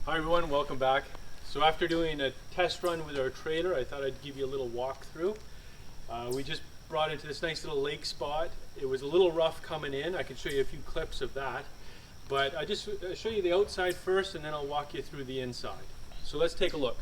Hi everyone, welcome back. So after doing a test run with our trailer, I thought I'd give you a little walkthrough. We just brought into this nice little lake spot. It was a little rough coming in. I can show you a few clips of that. But I just show you the outside first and then I'll walk you through the inside. So let's take a look.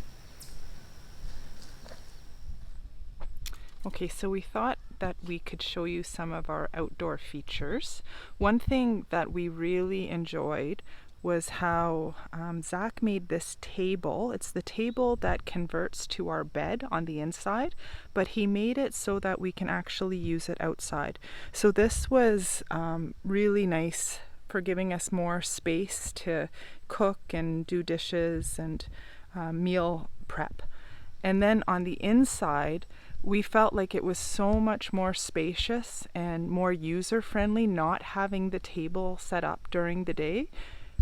Okay, so we thought that we could show you some of our outdoor features. One thing that we really enjoyed was how Zach made this table. It's the table that converts to our bed on the inside, but he made it so that we can actually use it outside. So this was really nice for giving us more space to cook and do dishes and meal prep. And then on the inside, we felt like it was so much more spacious and more user-friendly not having the table set up during the day,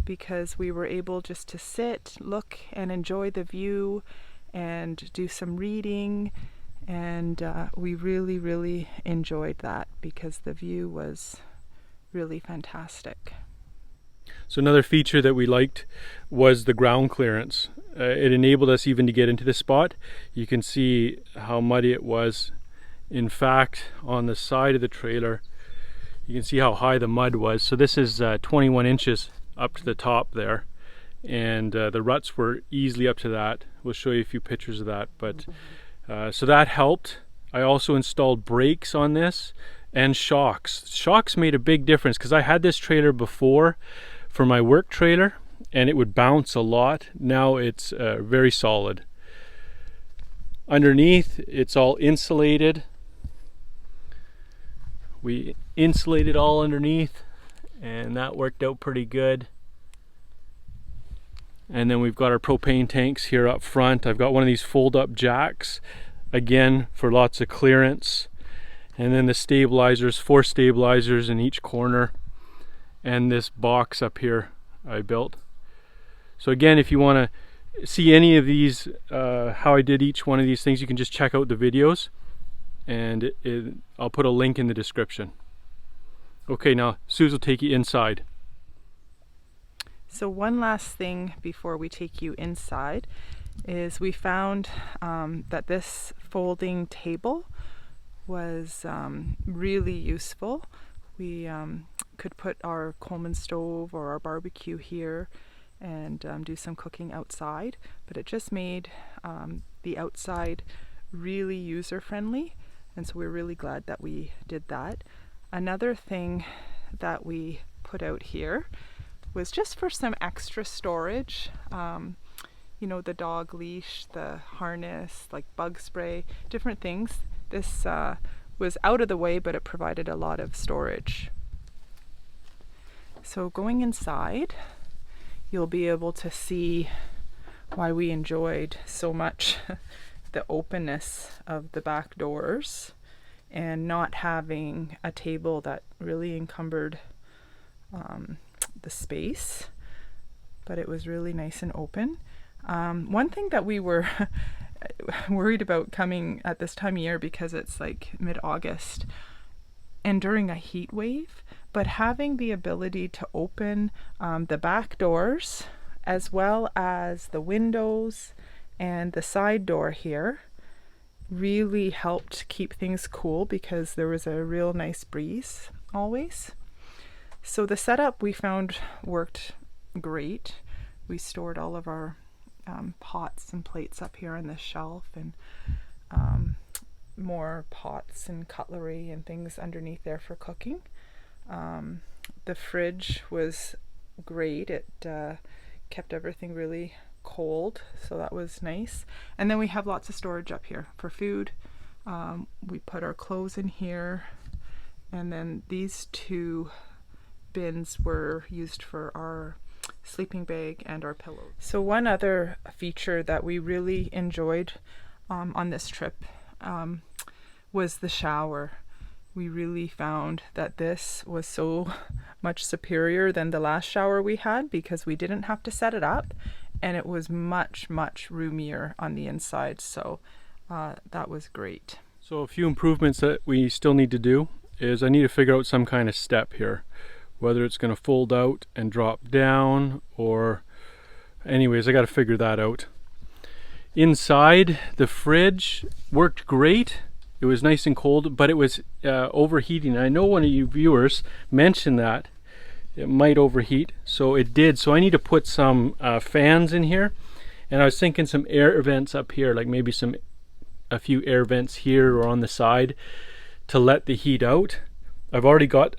because we were able just to sit, look, and enjoy the view and do some reading. And we really enjoyed that because the view was really fantastic. So another feature that we liked was the ground clearance. It enabled us even to get into the spot. You can see how muddy it was. In fact, on the side of the trailer, you can see how high the mud was. So this is 21 inches up to the top there. And the ruts were easily up to that. We'll show you a few pictures of that. But so that helped. I also installed brakes on this and shocks. Shocks made a big difference because I had this trailer before for my work trailer and it would bounce a lot. Now it's very solid. Underneath, it's all insulated. We insulated all underneath and that worked out pretty good. And then we've got our propane tanks here up front. I've got one of these fold-up jacks, again for lots of clearance. And then the stabilizers, 4 stabilizers in each corner. And this box up here I built. So again, if you want to see any of these, how I did each one of these things, you can just check out the videos and I'll put a link in the description. Okay, now Suze will take you inside. So one last thing before we take you inside is we found that this folding table was really useful. We could put our Coleman stove or our barbecue here and do some cooking outside, but it just made the outside really user-friendly, and so we're really glad that we did that. Another thing that we put out here was just for some extra storage. You know, the dog leash, the harness, like bug spray, different things. This was out of the way, but it provided a lot of storage. So going inside, you'll be able to see why we enjoyed so much the openness of the back doors and not having a table that really encumbered the space, but it was really nice and open. One thing that we were worried about coming at this time of year, because it's like mid-August and during a heat wave, but having the ability to open the back doors as well as the windows and the side door here really helped keep things cool because there was a real nice breeze always. So the setup we found worked great. We stored all of our pots and plates up here on this shelf, and more pots and cutlery and things underneath there for cooking. The fridge was great. It kept everything really cold, so that was nice. And then we have lots of storage up here for food. We put our clothes in here, and then these 2 bins were used for our sleeping bag and our pillows. So one other feature that we really enjoyed on this trip was the shower. We really found that this was so much superior than the last shower we had because we didn't have to set it up, and it was much roomier on the inside, so that was great. So a few improvements that we still need to do is I need to figure out some kind of step here, whether it's going to fold out and drop down or Anyways, I got to figure that out. Inside, the fridge worked great. It was nice and cold, but it was overheating. I know one of you viewers mentioned that it might overheat, so it did. So I need to put some fans in here, and I was thinking some air vents up here, like maybe a few air vents here or on the side to let the heat out. I've already got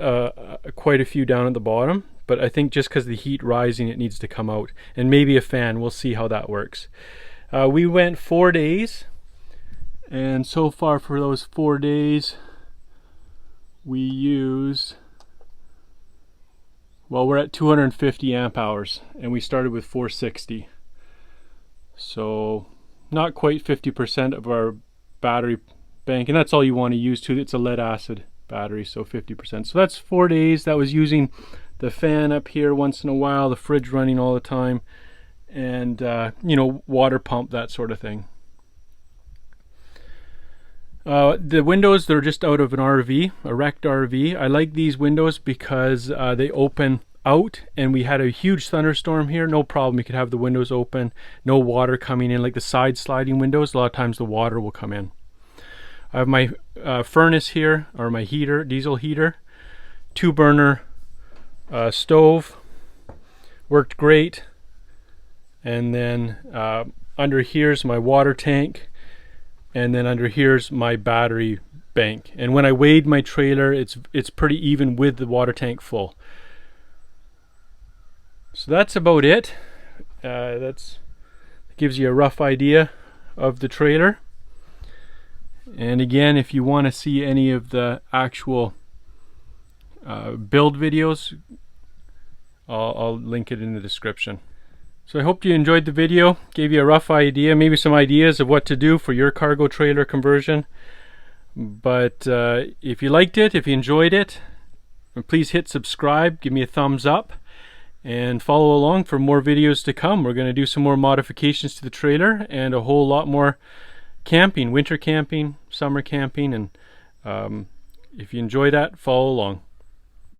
quite a few down at the bottom, but I think just because the heat rising, it needs to come out, and maybe a fan. We'll see how that works. We went 4 days, and so far for those 4 days we used, well, we're at 250 amp hours, and we started with 460, so not quite 50% of our battery bank, and that's all you want to use too. It's a lead acid battery, so 50%. So that's 4 days. That was using the fan up here once in a while, the fridge running all the time, and you know, water pump, that sort of thing. The windows, they're just out of an RV, a wrecked RV. I like these windows because they open out, and we had a huge thunderstorm here. No problem, you could have the windows open, no water coming in. Like the side sliding windows, a lot of times the water will come in. I have my furnace here, or my heater, diesel heater, 2-burner stove, worked great. And then under here's my water tank, and then under here's my battery bank. And when I weighed my trailer, it's pretty even with the water tank full. So that's about it. That gives you a rough idea of the trailer. And again, if you want to see any of the actual build videos, I'll link it in the description. So I hope you enjoyed the video, gave you a rough idea, maybe some ideas of what to do for your cargo trailer conversion. But if you liked it, if you enjoyed it, please hit subscribe, give me a thumbs up, and follow along for more videos to come. We're going to do some more modifications to the trailer and a whole lot more camping, winter camping, summer camping, and if you enjoy that, follow along.